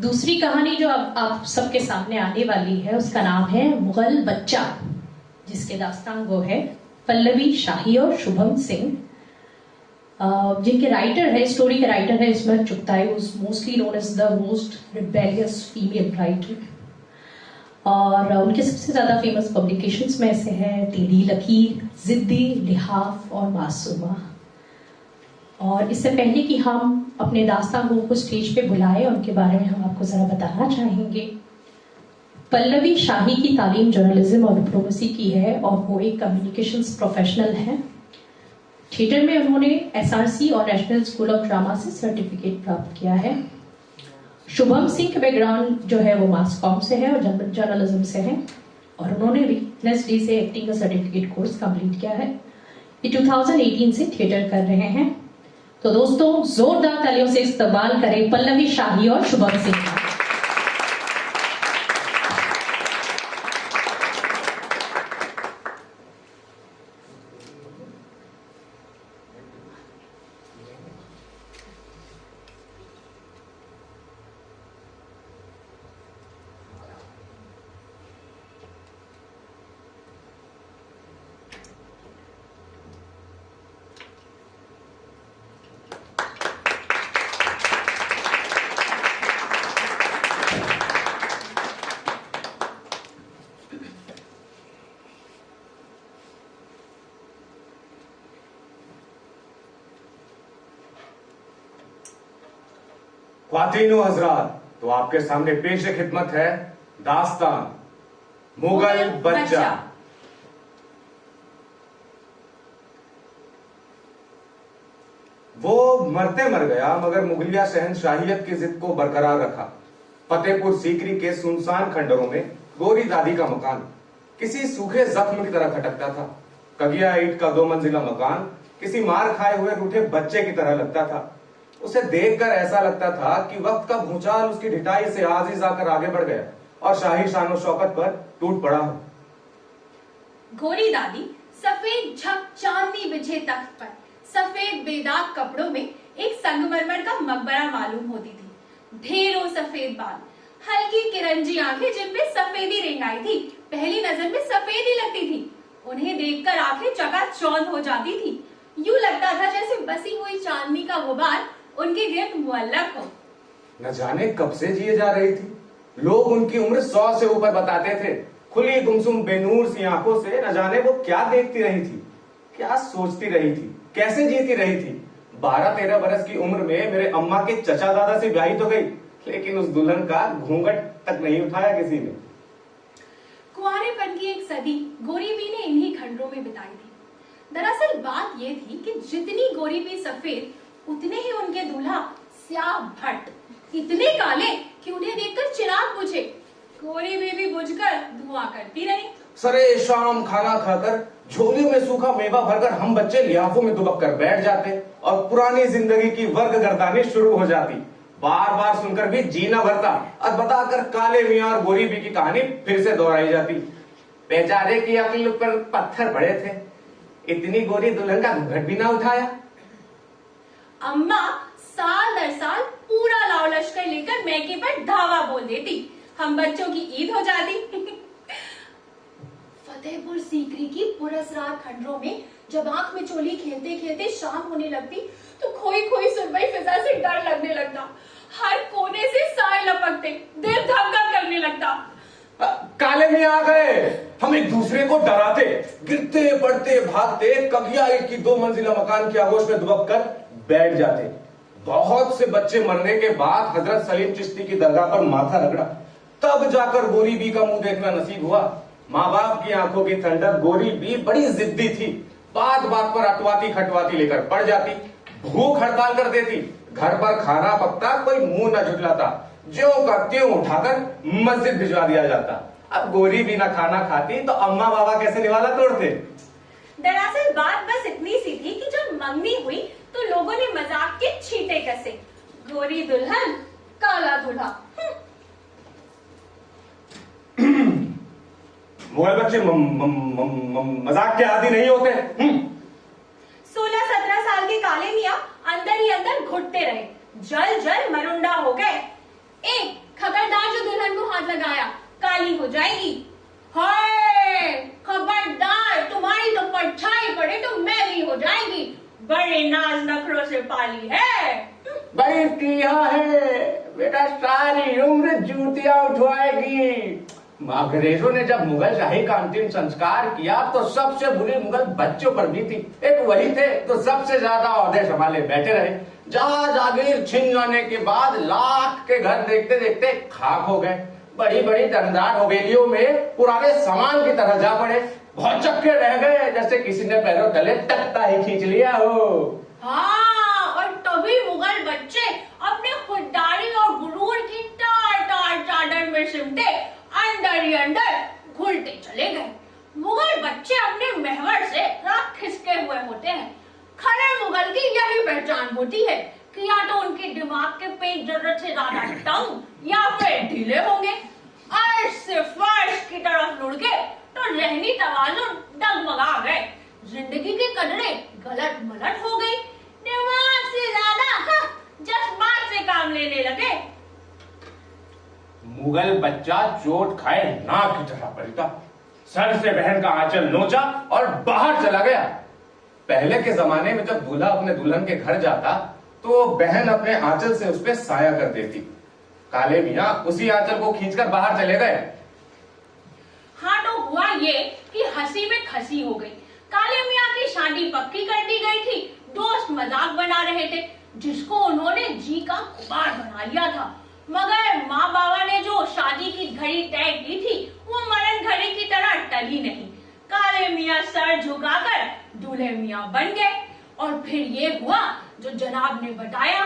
दूसरी कहानी जो अब आप सबके सामने आने वाली है उसका नाम है मुगल बच्चा, जिसके दास्तान वो है पल्लवी शाही और शुभम सिंह, जिनके राइटर है, स्टोरी के राइटर है Ismat Chughtai, mostly known as the most rebellious female writer. और उनके सबसे ज्यादा फेमस पब्लिकेशंस में से है टेढ़ी लकीर, जिद्दी, लिहाफ और मासूमा। और इससे पहले कि हम अपने दास्तान को स्टेज पे बुलाएं, उनके बारे में हम आपको जरा बताना चाहेंगे। पल्लवी शाही की तालीम जर्नलिज्म और डिप्लोमेसी की है और वो एक कम्युनिकेशंस प्रोफेशनल है। थिएटर में उन्होंने एसआरसी और नेशनल स्कूल ऑफ ड्रामा से सर्टिफिकेट प्राप्त किया है। शुभम सिंह का बैकग्राउंड जो है वो मास कॉम से है और जर्नलिज्म से है, और उन्होंने वेडनेसडे से एक्टिंग का सर्टिफिकेट कोर्स कंप्लीट किया है। ये 2018 से थिएटर कर रहे हैं। तो दोस्तों, जोरदार तालियों से इस्तकबाल करें पल्लवी शाही और शुभम सिंह का। ख्वातीनो हजरात, तो आपके सामने पेश खिदमत है दास्तान मुगल बच्चा। वो मरते मर गया मगर मुगलिया शहनशाहियत की जिद को बरकरार रखा। फतेहपुर सीकरी के सुनसान खंडरों में गोरी दादी का मकान किसी सूखे जख्म की तरह खटकता था। कगिया ईंट का 2 मंजिला मकान किसी मार खाए हुए रूठे बच्चे की तरह लगता था। उसे देखकर ऐसा लगता था कि वक्त का भूचाल उसकी ढिठाई से आजीज आकर आगे बढ़ गया और शाही शानो शौकत पर टूट पड़ा। गोरी दादी सफेद झक चांदनी बिछे तख्त पर सफेद बेदाग कपड़ों में एक संगमरमर का मकबरा मालूम होती थी। ढेरों सफेद बाल, हल्की किरंजी आंखें जिनमें सफेदी रेंगाई थी, पहली नजर में सफेद ही लगती थी। उन्हें देखकर आंखें चकाचौंध हो जाती थी। यूं लगता था जैसे बसी हुई चांदनी का गुबार उनके गिर्द मुअल्लक हो। न जाने कब से जिए जा रही थी। लोग उनकी उम्र 100 से ऊपर बताते थे। खुली गुमसुम बेनूर सी आंखों से न जाने वो क्या देखती रही थी, क्या सोचती रही थी, कैसे जीती रही थी। 12-13 बरस की उम्र में मेरे अम्मा के चचा दादा से ब्याही तो गई, लेकिन उस दुल्हन का घूंघट तक नहीं उठाया किसी ने। कुंवारेपन की एक सदी गोरीबी ने इन्हीं खंडरों में बिताई थी। दरअसल बात यह थी कि जितनी गोरीबी सफेद उतने ही उनके दूल्हा स्याह भट्ट, इतने काले कि उन्हें देखकर चिराग बुझे। गोरी बेबी बुझकर धुआं करती रही। सरे शाम खाना खाकर झोलियों में सूखा मेवा भरकर हम बच्चे लिहाफों में दुबक कर बैठ जाते और पुरानी जिंदगी की वर्ग गर्दानी शुरू हो जाती। बार बार सुनकर भी जीना भरता और बताकर काले मियां और गोरी बी की कहानी फिर से दोहराई जाती। बेचारे की अक्ल पर पत्थर पड़े थे, इतनी गोरी दुल्हन का घूंघट भी ना उठाया। अम्मा साल दर साल पूरा लाव लश्कर लेकर मैके पर धावा बोल देती। हम बच्चों की ईद हो जाती। फतेहपुर सीकरी की पुरस्कार खंडरों में जब आंख में चोली खेलते खेलते शाम होने लगती तो खोई खोई सुरमई फिजा से डर लगने लगता। हर कोने से साए लपकते, दिल धक धक करने लगता। काले में आ गए। हम एक दूसरे को डराते, गिरते पड़ते भागते कगिया ईंट की 2 मंजिला मकान की आगोश में दुबक कर बैठ जाते। बहुत से बच्चे मरने के बाद हजरत सलीम चिश्ती की दरगाह पर माथा रगड़ा, तब जाकर गोरी बी का मुंह देखना नसीब हुआ। माँ बाप की आंखों की ठंडक गोरी बी बड़ी जिद्दी थी। बात बात पर अटवाती खटवाती लेकर पड़ जाती, भूख हड़ताल कर देती। घर पर खाना पकता, कोई मुंह न झुठलाता, ज्यों का त्यों उठाकर मस्जिद भिजवा दिया जाता। अब गोरी भी ना खाना खाती तो अम्मा बाबा कैसे निवाला तोड़ते। दरअसल बात बस इतनी सी थी कि जब मंगनी हुई तो लोगों ने मजाक के छींटे कसे। गोरी दुल्हन, काला दूल्हा। मुगल बच्चे मजाक के आदी नहीं होते। 16-17 साल के काले मियाँ अंदर ही अंदर घुटते रहे, जल जल मरुंडा हो गए। एक लगाया, काली हो जाएगी। हाय, खबरदार, तुम्हारी तो परछाई पड़े तो मैली हो जाएगी। बड़े नाज नखरों से पाली है। भाई किया है बेटा, सारी उम्र जूतियां उठवाएगी। अंग्रेजों ने जब मुगल शाही का अंतिम संस्कार किया तो सबसे बुरी मुगल बच्चों पर भी थी। एक वही थे तो सबसे ज्यादा ओहदे संभाले बैठे रहे। जहां जागीर छिन जाने के बाद लाख के घर देखते देखते खाक हो गए। बड़ी बड़ी दमदार हवेलियों में पुराने सामान की तरह जा पड़े। बहुत चक्के रह गए, जैसे किसी ने पैरों तले तख्ता ही खींच लिया हो। हाँ, और तभी मुगल बच्चे अपने खुददारी और गुरूर की टार टार चादर में सिमटे अंदर ही अंदर घुलते चले गए। मुगल बच्चे अपने महवर से राख खिसके हुए होते हैं। खरे मुगल की यही पहचान होती है कि या तो उनके दिमाग के पेट जरूरत से ज्यादा तंग या फिर ढीले होंगे। अर्श से फर्श की तरफ लुढ़के तो रहनी तवाज़ुन डगमगा गए। जिंदगी की कदरें गलत मलट हो गई। दिमाग से ज्यादा जज्बात से काम लेने लगे। मुगल बच्चा चोट खाए नाक की तरह पलटा, सर से बहन का आंचल नोचा और बाहर चला गया। पहले के जमाने में जब दूल्हा अपने दुल्हन के घर जाता तो बहन अपने आंचल से उस पर साया कर देती। काले मियां उसी आंचल को खींचकर बाहर चले गए। हाँ, तो हुआ ये कि हंसी में खसी हो गई। काले मियां की शादी पक्की कर दी गई थी। दोस्त मजाक बना रहे थे, जिसको उन्होंने जी का गुबार बना लिया था। मगर माँ बाबा ने जो शादी की घड़ी तय की थी वो मरण घड़ी की तरह टली नहीं। काले मियां सर झुकाकर दूल्हे मियां बन गए। और फिर ये हुआ जो जनाब ने बताया।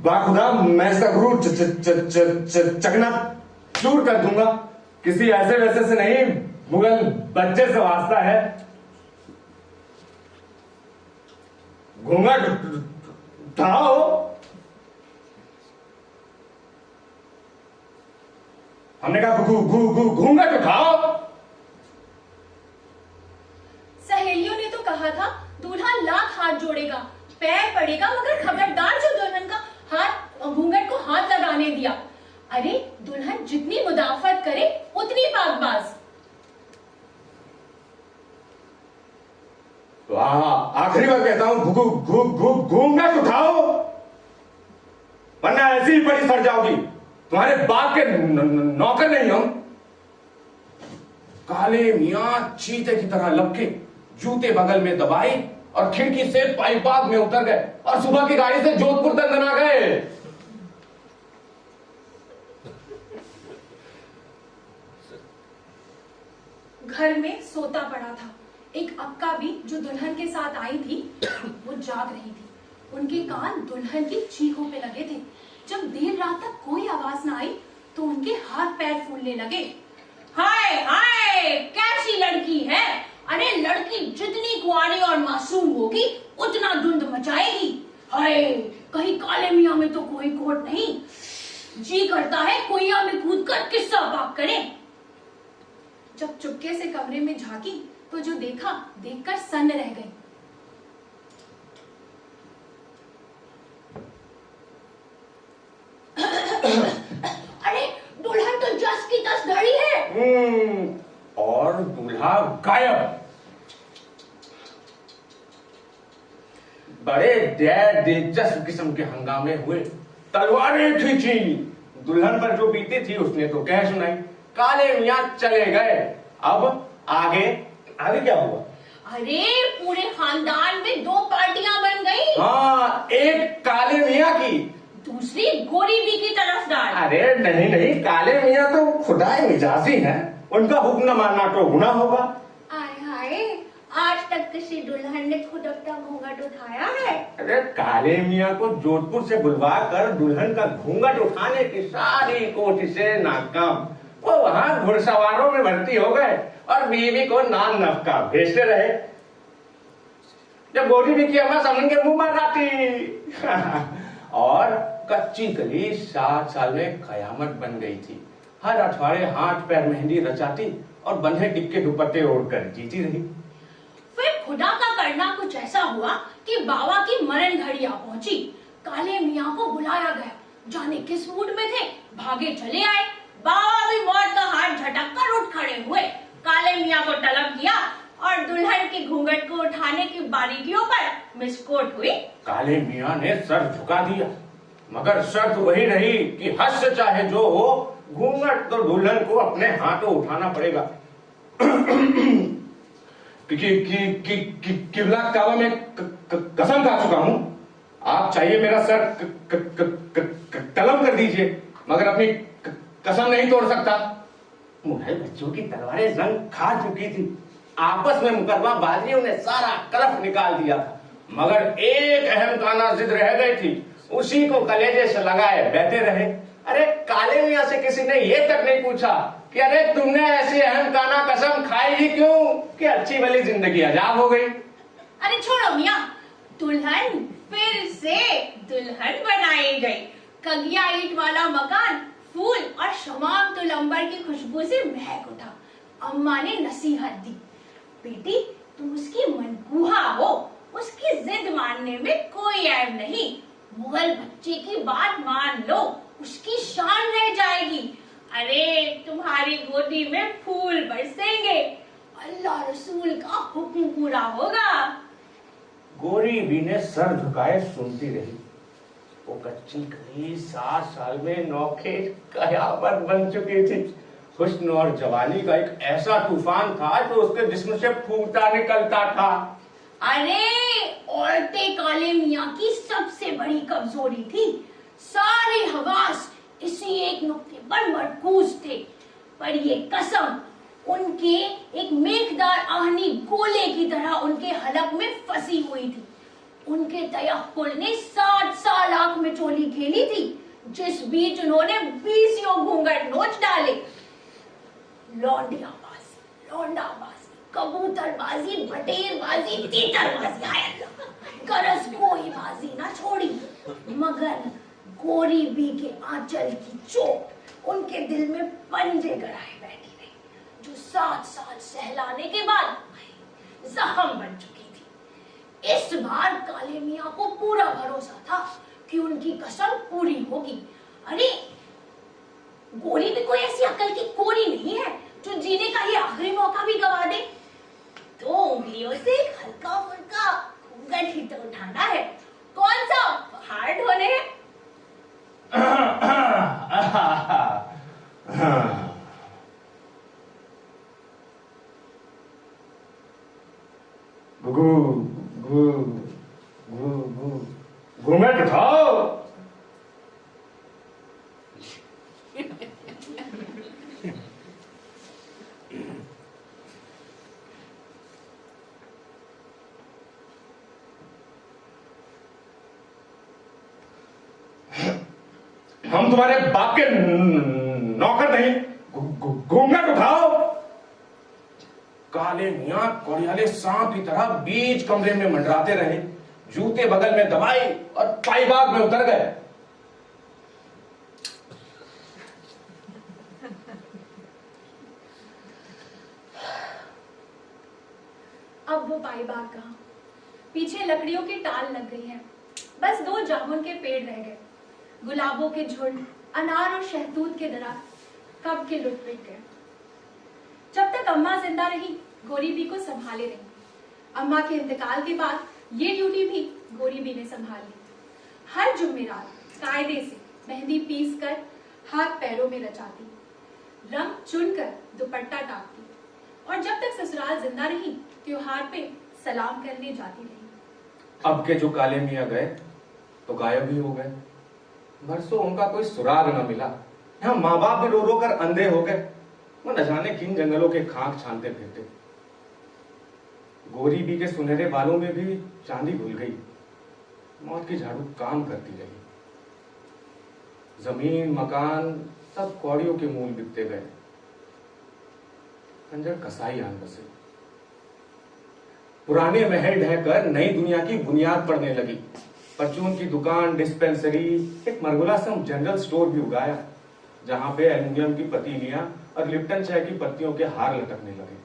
बाखुदा मैं सकरू चकना चूर कर दूंगा। किसी ऐसे वैसे से नहीं, मुगल बच्चे से वास्ता है। घूंघट उठाओ। हमने कहा घूंघट उठाओ। सहेलियों ने तो कहा था दूल्हा लाख हाथ जोड़ेगा, पैर पड़ेगा, मगर खबरदार जो दुल्हन का हाथ घूंघट को हाथ लगाने दिया। अरे दुल्हन जितनी मुदाफत करे उतनी पाकबाज। तो आखिरी बार कहता हूं, घूंघट उठाओ, वरना ऐसी ही पड़ी सड़ जाओगी। तुम्हारे बाप के नौकर नहीं हम। काले मियां चीते की तरह लपके, जूते बगल में दबाए और खिड़की से पाइपाग में उतर गए और सुबह की गाड़ी से जोधपुर तक दना गए। घर में सोता पड़ा था। एक अक्का भी जो दुल्हन के साथ आई थी वो जाग रही थी। उनके कान दुल्हन की चीखों पे लगे थे। जब देर रात तक कोई आवाज ना आई तो उनके हाथ पैर फूलने लगे। हाय हाय, कैसी लड़की है। अरे लड़की जितनी कुआरी और मासूम होगी उतना धुंध मचाएगी। हाय, कहीं काले मियां में तो कोई कोट नहीं। जी करता है कुइया में कूदकर किस्सा बात करें। जब चुपके से कमरे में झांकी तो जो देखा देखकर सन्न रह गई। अरे दुल्हन तो जस की तस धड़ी है। और दूल्हा गायब। बड़े दिलचस्प किस्म के हंगामे हुए। तलवारें खींची, दुल्हन पर जो बीती थी उसने तो कह सुनाई। काले मियां चले गए। अब आगे क्या हुआ? अरे पूरे खानदान में दो पार्टियां बन गई। हाँ, एक काले मियां की, दूसरी गोरी बी की तरफदार। अरे नहीं, काले मियां तो खुदाई मिजाजी हैं, उनका हुक्म न मानना तो गुनाह होगा। आय हाय, आज तक किसी दुल्हन ने खुद अपना घूंघट उठाया है? अरे काले मियां को जोधपुर से बुलवा कर दुल्हन का घूंघट उठाने की सारी कोशिशें नाकाम। वो वहां घुड़सवारों में भर्ती हो गए और बीवी को नान नफका भेजते रहे। जब गोरी भी की अम्मा समन के मुंह मार आती। और कच्ची गली 7 साल में कयामत बन गई थी। हर अठवाड़े हाथ पैर मेहंदी रचाती और बंधे टिक्के दुपट्टे ओढ़कर जीती रही। फिर खुदा का कर करना कुछ ऐसा हुआ कि बाबा की मरण घड़ी आ पहुंची। काले मियाँ को बुलाया गया, जाने किस मूड में थे, भागे चले आए। बाबा भी मौत का हाथ झटक कर उठ खड़े हुए, काले मियाँ को तलब किया और दुल्हन के घूंघट को उठाने की बारीकियों पर मिसकोट हुई। काले मियाँ ने सर झुका दिया, मगर शर्त वही रही कि हद चाहे जो हो, घूंघट तो दुल्हन को अपने हाथों उठाना पड़ेगा। किबला काबा में कसम खा चुका हूं, आप चाहिए मेरा सर कलम कर दीजिए, मगर अपनी कसम नहीं तोड़ सकता। मुगल बच्चों की तलवारें रंग खा चुकी थी, आपस में मुकदमाबाजियों ने सारा कलफ निकाल दिया था, मगर एक अहम काना जिद रह गई थी, उसी को कलेजे से लगाए बैठे रहे। अरे काले मियाँ से किसी ने ये तक नहीं पूछा कि अरे तुमने ऐसी अहम काना कसम खाई ही क्यों कि अच्छी भली जिंदगी अजाब हो गई। अरे छोड़ो मियाँ, दुल्हन फिर से दुल्हन बनाई गई। कगिया ईंट वाला मकान फूल और शमाम तुलंबर की खुशबू से महक उठा। अम्मा ने नसीहत दी, बेटी तुम उसकी मनकूहा हो, उसकी जिद मानने में कोई ऐब नहीं। मुगल बच्चे की बात मान लो, उसकी शान रह जाएगी। अरे तुम्हारी गोदी में फूल बरसेंगे, अल्लाह रसूल का हुक्म पूरा होगा। गोरी भी ने सर झुकाए सुनती रही। वो कच्ची कली 7 साल में नौखे कयामत बन चुकी थी। हुस्न और जवानी का एक ऐसा तूफान था जो उसके जिस्म से फूटा निकलता था। अरे औरतें काले मियाँ की सबसे बड़ी कमजोरी थी। सारे हवास इसी एक नुक्ते पर मरकूज थे, पर ये कसम उनके एक मेघदार आहनी गोले की तरह उनके हलक में फंसी हुई थी। उनके तयक्कुल ने 7 साल आंख में चोली खेली थी, जिस बीच उन्होंने 20 घूंघट नोच डाले। लौंडियाबाजी, लौंडाबाजी, कबूतरबाजी, बटेरबाजी, तीतरबाजी, हाय अल्लाह, गरज कोई बाजी ना छोड़ी, मगर गोरी बी के आंचल की चोट उनके दिल में पंजे गड़ाए बैठी रही, जो 7 साल सहलाने के बाद जख्म बन चुकी थी। इस बार काले मियाँ को पूरा भरोसा था कि उनकी कसम पूरी होगी। अरे गोरी भी कोई ऐसी अकल की कोरी नहीं है जो जीने का ये आखिरी मौका भी गवा दे। 2 उंगलियों से हल्का फुल्का घूंघट ही तो उठाना है, कौन सा पहाड़ ढोने हैं। घूंघट उठाओ। हम तुम्हारे बाप के नौकर नहीं, घूंघट उठाओ। काले मियाँ कोड़ियाले सांप की तरह बीच कमरे में मंडराते रहे, जूते बगल में दबाए और पाईबाग में उतर गए। अब वो पाईबाग कहाँ, पीछे लकड़ियों की टाल लग गई है, बस 2 जामुन के पेड़ रह गए। गुलाबों के झुंड, अनार और शहतूत के दरार कब के लुट पिट गए। जब तक अम्मा जिंदा रही, गोरी बी को संभाले रही। अम्मा के इंतकाल के बाद ये ड्यूटी भी गोरी बी ने संभाल ली। हर जुम्मेरात कायदे से मेहंदी पीस कर हाथ पैरों में रचाती, रंग चुनकर दुपट्टा टाकती, और जब तक ससुराल जिंदा रही, त्योहार पे सलाम करने जाती रही। अब के जो काले मियाँ गए तो गायब ही हो गए। बरसों उनका कोई सुराग न मिला। यहाँ माँ बाप भी रो रो कर अंधे हो गए। वो न जाने किन जंगलों के खाक छानते फिरते। गोरी बी के सुनहरे बालों में भी चांदी घुल गई। मौत की झाड़ू काम करती रही। जमीन मकान सब कौड़ियों के मूल बिकते गए। खंजर कसाई आन बसे। पुराने महल ढहकर नई दुनिया की बुनियाद पड़ने लगी। परचून की दुकान, डिस्पेंसरी, एक मरगुलासम जनरल स्टोर भी उगाया, जहां पे एल्युमिनियम की पतीलियां और लिप्टन चाय की पत्तियों के हार लटकने लगे।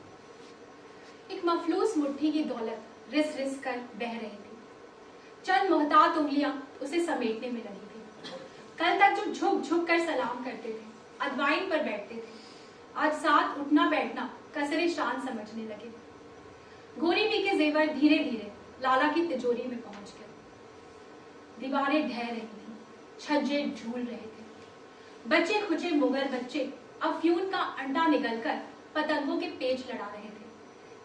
एक मफलूस मुट्ठी की दौलत रिस रिस कर बह रही थी। चंद मोहतात उंगलियां उसे समेटने में लगी थी। कल तक जो झुक झुक कर सलाम करते थे, अदवाइन पर बैठते थे, आज साथ उठना बैठना कसरे शान समझने लगे। गोरी भी के जेवर धीरे धीरे लाला की तिजोरी में पहुंच गए। दीवारें ढह रही थी, छज्जे झूल रहे थे। बच्चे खुचे मुगल बच्चे अफ्यून का अंडा निगलकर पतंगों के पेच लड़ा रहे थे,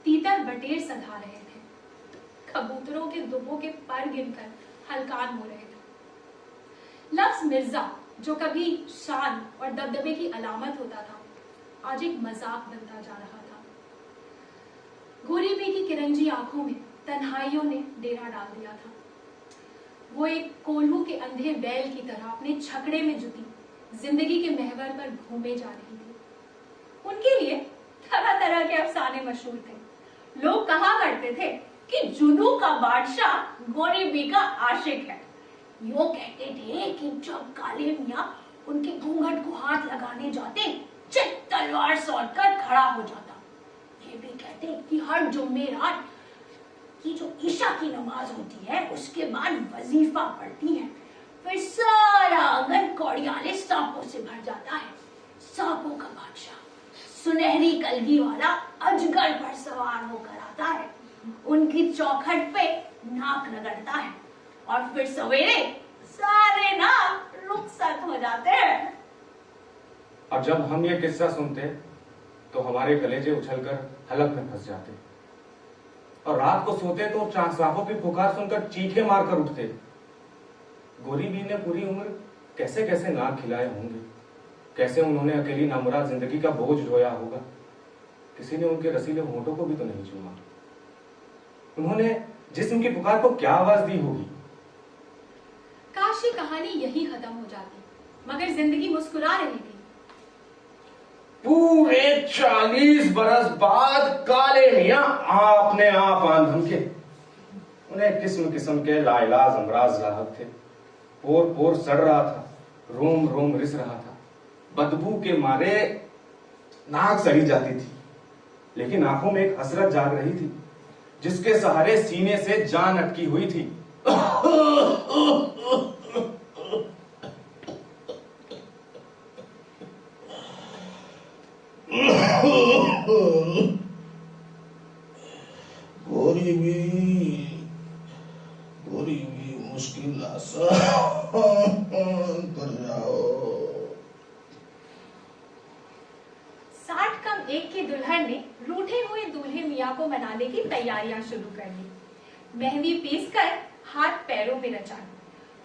तीतर बटेर सधा रहे थे, कबूतरों के दुबों के पर गिनकर हलकान हो रहे थे। लफ्ज मिर्जा जो कभी शान और दबदबे की अलामत होता था, आज एक मजाक बनता जा रहा था। गोरी बी की किरंजी आंखों में तन्हाइयों ने डेरा डाल दिया था। वो एक कोल्हू के अंधे बैल की तरह अपने छकड़े में जुटी जिंदगी के महवर पर घूमे जा रही थी। उनके लिए तरह तरह के अफसाने मशहूर थे। लोग कहा करते थे कि जुनू का बादशाह गोरी बी का आशिक है। यो कहते थे कि जब काले मियां उनके घूंघट को हाथ लगाने जाते, चित तलवार सौंध कर खड़ा हो जाता। ये भी कहते कि हर जुम्मेरात की जो ईशा की नमाज होती है, उसके बाद वजीफा पढ़ती है, फिर सारा आंगन कौड़ियाले सांपों से भर जाता है। सांपों का बादशाह सुनहरी कलगी वाला अजगर पर सवार होकर आता है, उनकी चौखट पे नाक रगड़ता है और फिर सवेरे सारे नाक रुखसत हो जाते हैं। और जब हम ये किस्सा सुनते तो हमारे कलेजे उछलकर हलक में फंस जाते, और रात को सोते तो सांपों की पुकार सुनकर चीखे मारकर उठते। गोरी बी ने पूरी उम्र कैसे कैसे नाक खिलाए होंगे, कैसे उन्होंने अकेली नामुराद जिंदगी का बोझ ढोया होगा। किसी ने उनके रसीले होंठों को भी तो नहीं चूमा। उन्होंने जिस्म की पुकार को क्या आवाज दी होगी। काश ये कहानी यही खत्म हो जाती, मगर जिंदगी मुस्कुरा रही थी। पूरे 40 बरस बाद काले मियां अपने आप आंधन के। उन्हें किस्म किस्म के लाइलाज अमराज लाहक थे। पोर पोर सड़ रहा था, रोम रोम रिस रहा था, बदबू के मारे नाक सड़ी जाती थी, लेकिन आंखों में एक हसरत जाग रही थी जिसके सहारे सीने से जान अटकी हुई थी। गोरी भी मुश्किल आसान कर जाओ। 60 कम 1 की दुल्हन ने रूठे हुए दूल्हे मियाँ को मनाने की तैयारियां शुरू कर दी। मेहंदी पीसकर हाथ पैरों में रचा,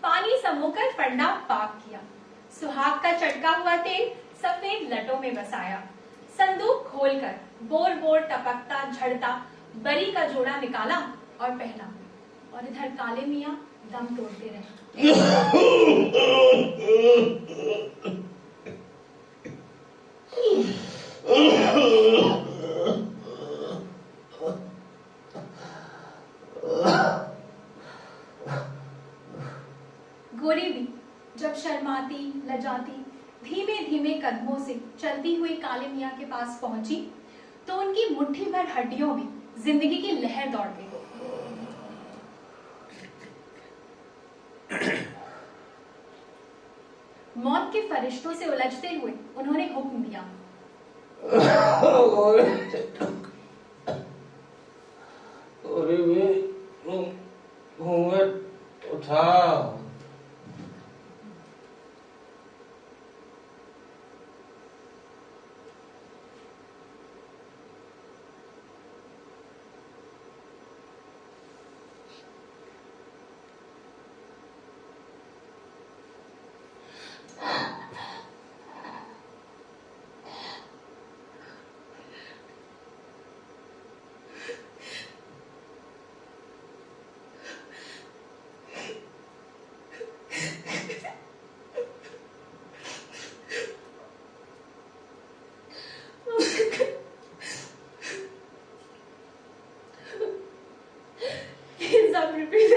पानी समोकर फंडा पाक किया, सुहाग का चटका हुआ तेल सफेद लटों में बसाया, संदूक खोलकर बोर बोर टपकता झड़ता बरी का जोड़ा निकाला और पहना, और इधर काले मियाँ दम तोड़ते रहे। गोरी भी जब शर्माती लजाती धीमे धीमे कदमों से चलती हुई काले मियाँ के पास पहुंची तो उनकी मुट्ठी भर हड्डियों में जिंदगी की लहर दौड़ गई। मौत के फरिश्तों से उलझते हुए उन्होंने हुक्म दिया, घूंघट उठाओ। ये सब रिपीट